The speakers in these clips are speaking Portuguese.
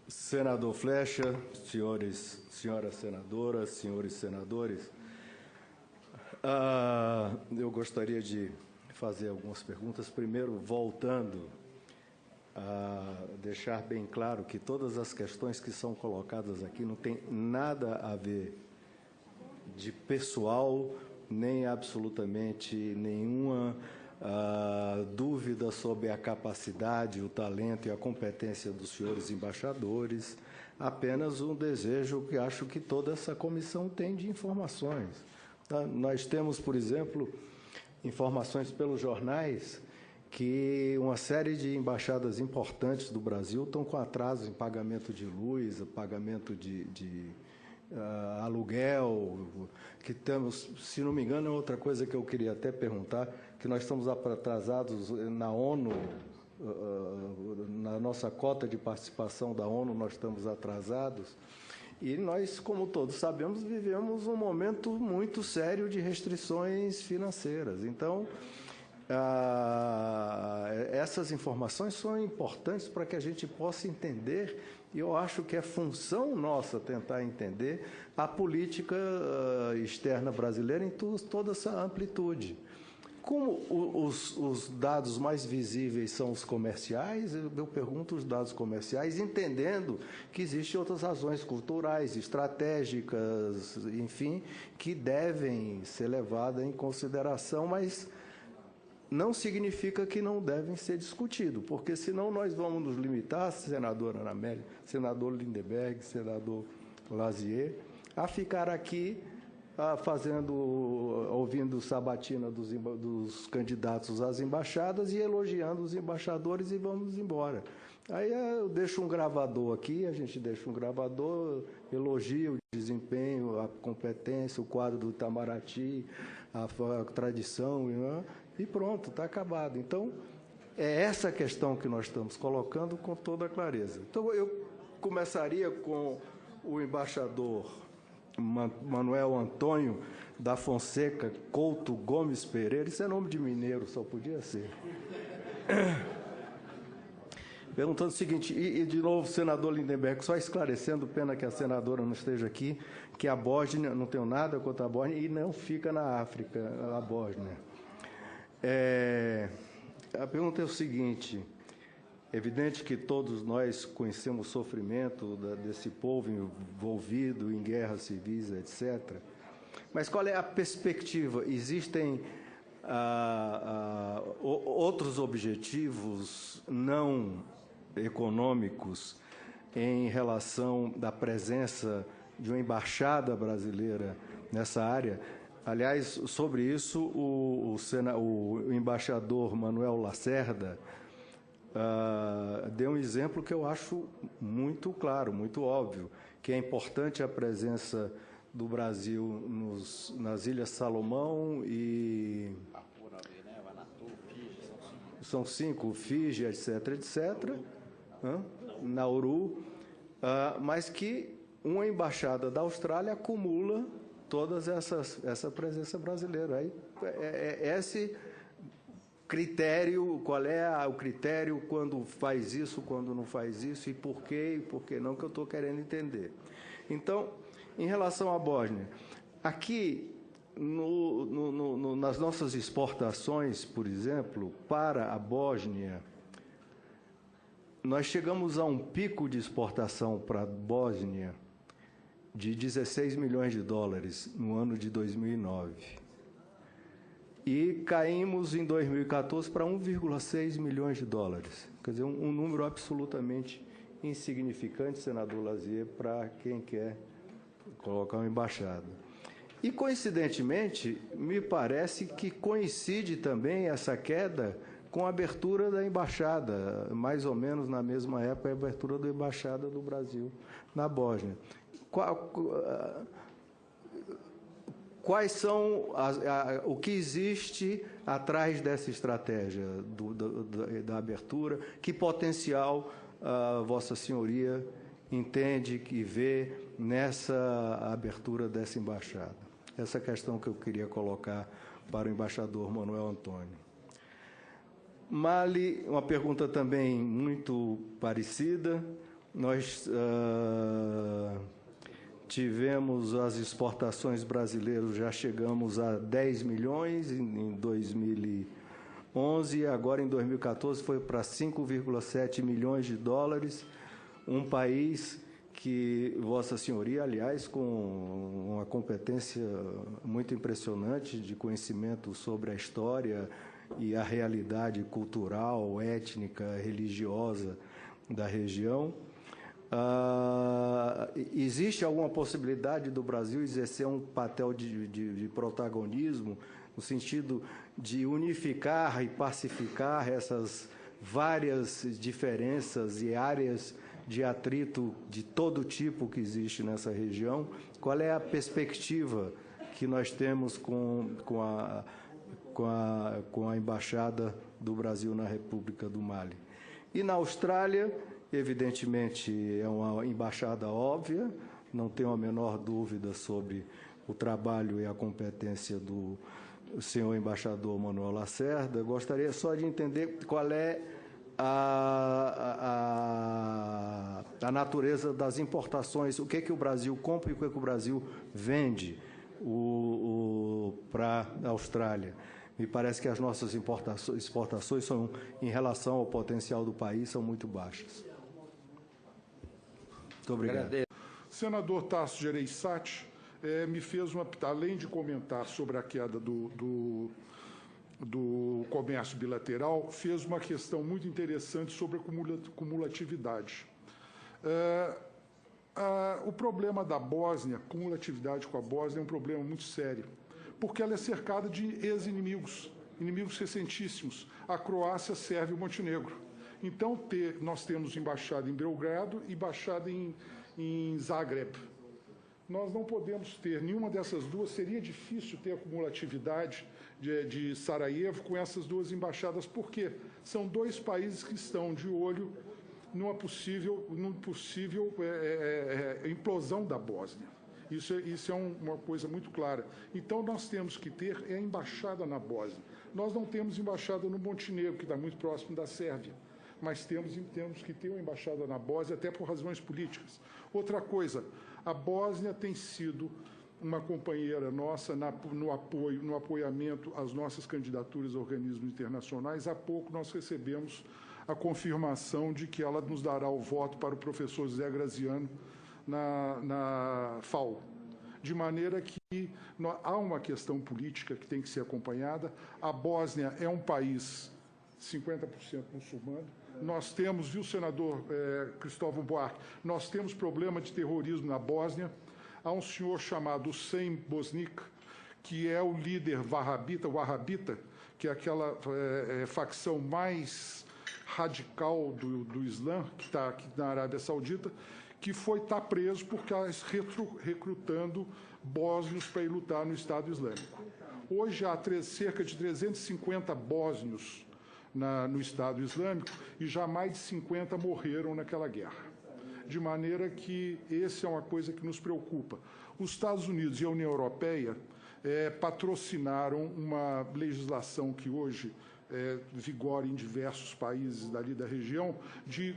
Senador Flecha, senhoras senadoras, senhores senadores, eu gostaria de fazer algumas perguntas. Primeiro, voltando a deixar bem claro que todas as questões que são colocadas aqui não tem nada a ver de pessoal, nem absolutamente nenhuma dúvida sobre a capacidade, o talento e a competência dos senhores embaixadores, apenas um desejo que acho que toda essa comissão tem de informações. Nós temos, por exemplo, informações pelos jornais que uma série de embaixadas importantes do Brasil estão com atraso em pagamento de luz, pagamento de aluguel, que temos, se não me engano, é outra coisa que eu queria até perguntar, que nós estamos atrasados na ONU, na nossa cota de participação da ONU, nós estamos atrasados, e nós, como todos sabemos, vivemos um momento muito sério de restrições financeiras. Então, essas informações são importantes para que a gente possa entender, e eu acho que é função nossa tentar entender a política externa brasileira em toda essa amplitude. Como os dados mais visíveis são os comerciais, eu pergunto os dados comerciais, entendendo que existem outras razões culturais, estratégicas, enfim, que devem ser levadas em consideração, mas não significa que não devem ser discutidos, porque senão nós vamos nos limitar, senadora Ana Amélia, senador Lindenberg, senador Lazier, a ficar aqui ouvindo sabatina dos candidatos às embaixadas e elogiando os embaixadores e vamos embora. Aí eu deixo um gravador aqui, a gente deixa um gravador, elogia o desempenho, a competência, o quadro do Itamaraty, a tradição, e pronto, está acabado. Então, é essa questão que nós estamos colocando com toda a clareza. Então, eu começaria com o embaixador Manuel Antônio da Fonseca Couto Gomes Pereira. Isso é nome de mineiro, só podia ser. Perguntando o seguinte, e de novo, senador Lindenberg, só esclarecendo, pena que a senadora não esteja aqui, que a Bósnia, não tenho nada contra a Bósnia, e não fica na África, a Bósnia. A pergunta é o seguinte, é evidente que todos nós conhecemos o sofrimento desse povo envolvido em guerras civis, etc. Mas qual é a perspectiva? Existem outros objetivos não econômicos em relação da presença de uma embaixada brasileira nessa área? Aliás, sobre isso, o embaixador Manuel Lacerda deu um exemplo que eu acho muito claro, muito óbvio, que é importante a presença do Brasil nas Ilhas Salomão e... São cinco, Fiji, etc., Nauru, mas que uma embaixada da Austrália acumula todas essa presença brasileira. Aí, esse critério, qual é o critério quando faz isso, quando não faz isso, e por quê não, que eu estou querendo entender. Então, em relação à Bósnia, aqui, nas nossas exportações, por exemplo, para a Bósnia, nós chegamos a um pico de exportação para a Bósnia de 16 milhões de dólares no ano de 2009. E caímos em 2014 para 1,6 milhões de dólares. Quer dizer, um número absolutamente insignificante, senador Lazier, para quem quer colocar uma embaixada. E, coincidentemente, me parece que coincide também essa queda com a abertura da embaixada, mais ou menos na mesma época, a abertura da embaixada do Brasil na Bósnia. Quais são o que existe atrás dessa estratégia da abertura? Que potencial Vossa Senhoria entende e vê nessa abertura dessa embaixada? Essa questão que eu queria colocar para o embaixador Manuel Antônio. Mali, uma pergunta também muito parecida. nós tivemos as exportações brasileiras, já chegamos a 10 milhões em 2011, agora em 2014 foi para 5,7 milhões de dólares, um país que Vossa Senhoria, aliás, com uma competência muito impressionante de conhecimento sobre a história e a realidade cultural, étnica, religiosa da região. Existe alguma possibilidade do Brasil exercer um papel de protagonismo no sentido de unificar e pacificar essas várias diferenças e áreas de atrito de todo tipo que existe nessa região? Qual é a perspectiva que nós temos com a Embaixada do Brasil na República do Mali? E na Austrália, evidentemente, é uma embaixada óbvia, não tenho a menor dúvida sobre o trabalho e a competência do senhor embaixador Manuel Lacerda. Gostaria só de entender qual é a natureza das importações, o que é que o Brasil compra e o que é que o Brasil vende para a Austrália. Me parece que as nossas exportações são, em relação ao potencial do país, são muito baixas. Muito obrigado. Senador Tasso Gereissati me fez além de comentar sobre a queda do comércio bilateral, fez uma questão muito interessante sobre a cumulatividade. O problema da Bósnia, cumulatividade com a Bósnia, é um problema muito sério, porque ela é cercada de ex-inimigos, inimigos recentíssimos, a Croácia, a Sérvia e o Montenegro. Então, nós temos embaixada em Belgrado e embaixada em Zagreb. Nós não podemos ter nenhuma dessas duas, seria difícil ter a cumulatividade de Sarajevo com essas duas embaixadas, porque são dois países que estão de olho numa possível implosão da Bósnia. Isso é uma coisa muito clara. Então, nós temos que ter a embaixada na Bósnia. Nós não temos embaixada no Montenegro, que está muito próximo da Sérvia, mas temos que ter uma embaixada na Bósnia, até por razões políticas. Outra coisa, a Bósnia tem sido uma companheira nossa no apoiamento às nossas candidaturas a organismos internacionais. Há pouco nós recebemos a confirmação de que ela nos dará o voto para o professor Zé Graziano na FAO. De maneira que há uma questão política que tem que ser acompanhada. A Bósnia é um país 50% muçulmano. Nós temos, viu, senador Cristóvão Buarque, nós temos problema de terrorismo na Bósnia. Há um senhor chamado Hussein Bosnik, que é o líder wahhabita, que é aquela facção mais radical do Islã, que está aqui na Arábia Saudita, que está preso porque está recrutando bósnios para ir lutar no Estado Islâmico. Hoje há cerca de 350 bósnios no Estado Islâmico e já mais de 50 morreram naquela guerra. De maneira que essa é uma coisa que nos preocupa. Os Estados Unidos e a União Europeia patrocinaram uma legislação que hoje vigora em diversos países dali da região de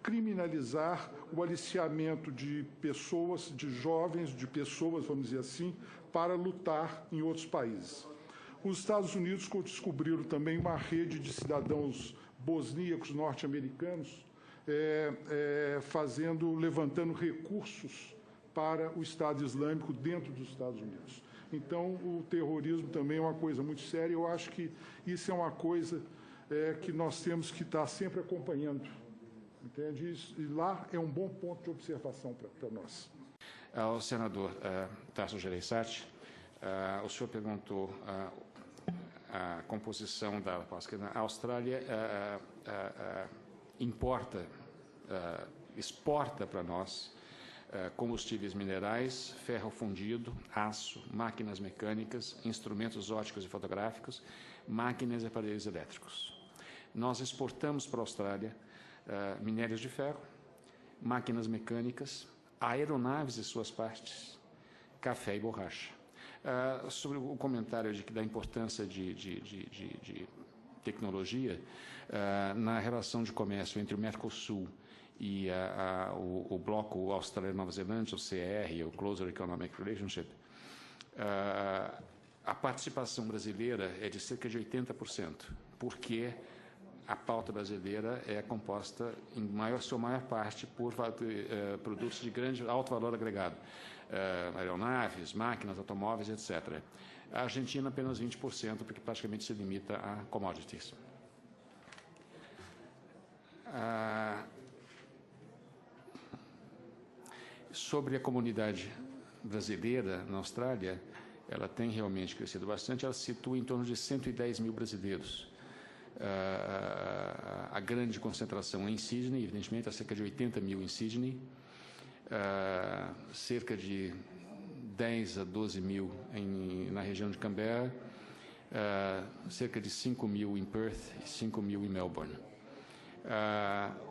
criminalizar o aliciamento de pessoas, de jovens, de pessoas, vamos dizer assim, para lutar em outros países. Os Estados Unidos descobriram também uma rede de cidadãos bosníacos norte-americanos levantando recursos para o Estado Islâmico dentro dos Estados Unidos. Então, o terrorismo também é uma coisa muito séria. Eu acho que isso é uma coisa que nós temos que estar sempre acompanhando. Entende? Isso, e lá é um bom ponto de observação para nós. Ao senador Tasso Gereissati, o senhor perguntou a composição da pós-guerra. A Austrália exporta para nós combustíveis minerais, ferro fundido, aço, máquinas mecânicas, instrumentos ópticos e fotográficos, máquinas e aparelhos elétricos. Nós exportamos para a Austrália minérios de ferro, máquinas mecânicas, aeronaves e suas partes, café e borracha. Sobre o comentário da importância de tecnologia, na relação de comércio entre o Mercosul e o bloco Austrália-Nova Zelândia, o CER, o Closer Economic Relationship, a participação brasileira é de cerca de 80%, porque a pauta brasileira é composta, em sua maior parte, por produtos de alto valor agregado, aeronaves, máquinas, automóveis, etc. A Argentina, apenas 20%, porque praticamente se limita a commodities. Sobre a comunidade brasileira na Austrália, ela tem realmente crescido bastante, ela se situa em torno de 110 mil brasileiros. A grande concentração é em Sydney, evidentemente, há cerca de 80 mil em Sydney, cerca de 10 a 12 mil na região de Canberra, cerca de 5 mil em Perth e 5 mil em Melbourne.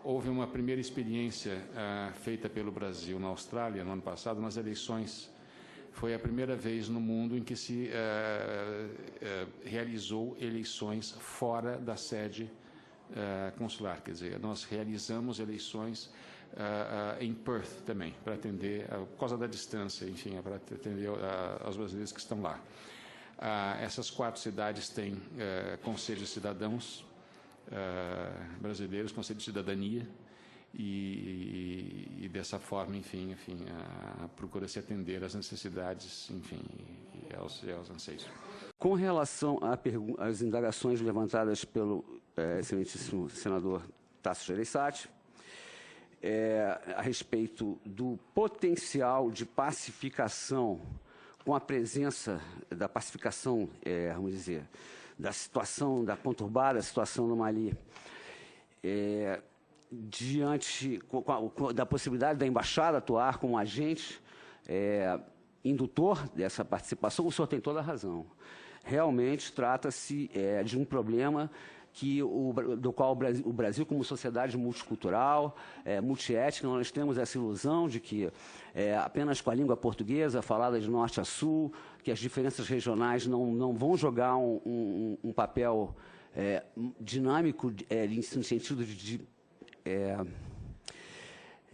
Houve uma primeira experiência feita pelo Brasil na Austrália, no ano passado, nas eleições. Foi a primeira vez no mundo em que se realizou eleições fora da sede consular. Quer dizer, nós realizamos eleições em Perth também, para atender, por causa da distância, enfim, para atender aos brasileiros que estão lá. Essas 4 cidades têm conselhos de cidadãos brasileiros, conselho de cidadania, e dessa forma, enfim, procura-se atender às necessidades, enfim, e aos anseios. Com relação às indagações levantadas pelo excelentíssimo senador Tasso Gereissati, a respeito do potencial de pacificação, com a presença da pacificação, vamos dizer, da situação, da conturbada situação no Mali, diante da possibilidade da embaixada atuar como agente indutor dessa participação, o senhor tem toda a razão. Realmente trata-se de um problema do qual o Brasil, como sociedade multicultural, multiétnica, nós temos essa ilusão de que apenas com a língua portuguesa, falada de norte a sul, que as diferenças regionais não vão jogar um papel dinâmico no sentido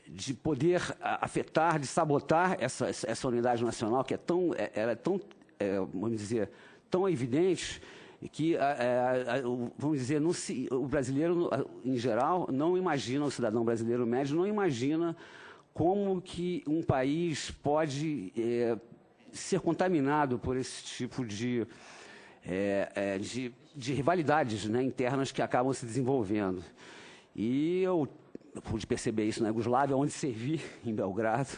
de poder afetar, de sabotar essa unidade nacional, que ela é tão, vamos dizer, tão evidente, que, vamos dizer, o brasileiro, em geral, não imagina, o cidadão brasileiro médio não imagina como que um país pode ser contaminado por esse tipo de rivalidades, né, internas que acabam se desenvolvendo. E eu pude perceber isso na Iugoslávia, onde servi, em Belgrado.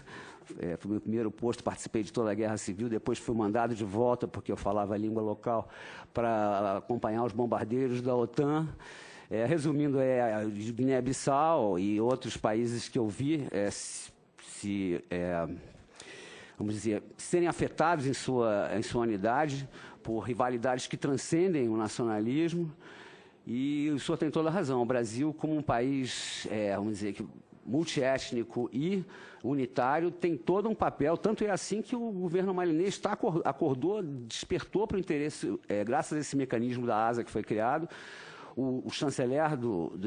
Foi o meu primeiro posto, participei de toda a Guerra Civil, depois fui mandado de volta, porque eu falava a língua local, para acompanhar os bombardeiros da OTAN. Resumindo, Guiné-Bissau e outros países que eu vi vamos dizer, serem afetados em sua unidade por rivalidades que transcendem o nacionalismo. E o senhor tem toda a razão. O Brasil, como um país, vamos dizer, multiétnico e unitário, tem todo um papel, tanto é assim que o governo malinês acordou, despertou para o interesse, graças a esse mecanismo da ASA que foi criado. O chanceler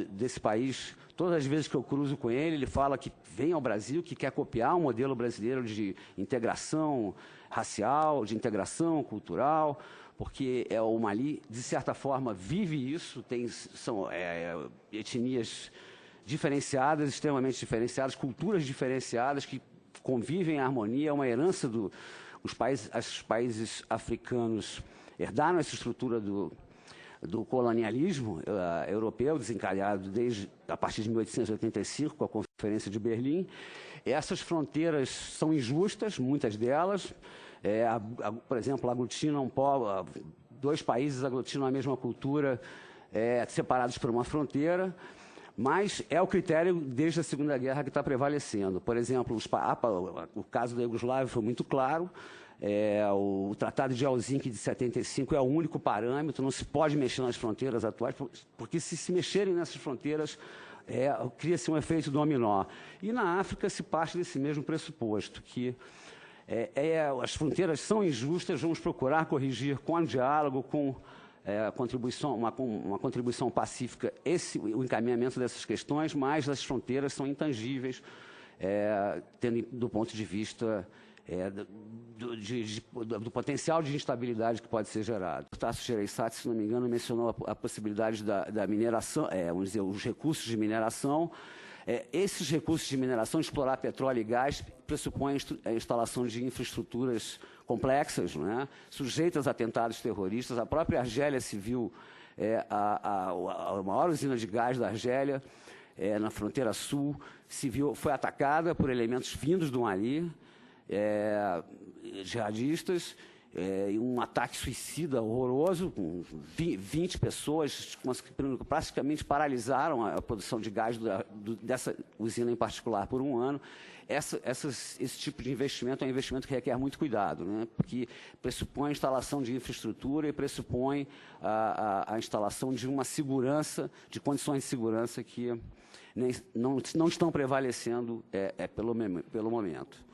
desse país, todas as vezes que eu cruzo com ele fala que vem ao Brasil, que quer copiar um modelo brasileiro de integração racial, de integração cultural, porque o Mali, de certa forma, vive isso, são etnias diferenciadas, extremamente diferenciadas, culturas diferenciadas, que convivem em harmonia, é uma herança os países africanos herdaram essa estrutura do colonialismo europeu, desencadeado a partir de 1885, com a Conferência de Berlim. Essas fronteiras são injustas, muitas delas. Por exemplo, aglutinam dois países aglutinam a mesma cultura, separados por uma fronteira, mas é o critério desde a Segunda Guerra que está prevalecendo. Por exemplo, o caso da Iugoslávia foi muito claro. O Tratado de Helsinki de 75 é o único parâmetro, não se pode mexer nas fronteiras atuais, porque se mexerem nessas fronteiras, cria-se um efeito dominó. E na África se parte desse mesmo pressuposto, que as fronteiras são injustas, vamos procurar corrigir com diálogo, com uma contribuição pacífica, o encaminhamento dessas questões, mas as fronteiras são intangíveis, tendo do ponto de vista do potencial de instabilidade que pode ser gerado. O Tasso Gereissati, se não me engano, mencionou a possibilidade da mineração, vamos dizer, os recursos de mineração. Esses recursos de mineração, explorar petróleo e gás, pressupõem a instalação de infraestruturas complexas, não é? Sujeitas a atentados terroristas. A própria Argélia se viu a maior usina de gás da Argélia, na fronteira sul, foi atacada por elementos vindos do Mali, jihadistas, um ataque suicida horroroso, com 20 pessoas que praticamente paralisaram a produção de gás dessa usina em particular por um ano. Esse tipo de investimento é um investimento que requer muito cuidado, né? Porque pressupõe a instalação de infraestrutura e pressupõe a instalação de uma segurança, de condições de segurança que não estão prevalecendo pelo momento.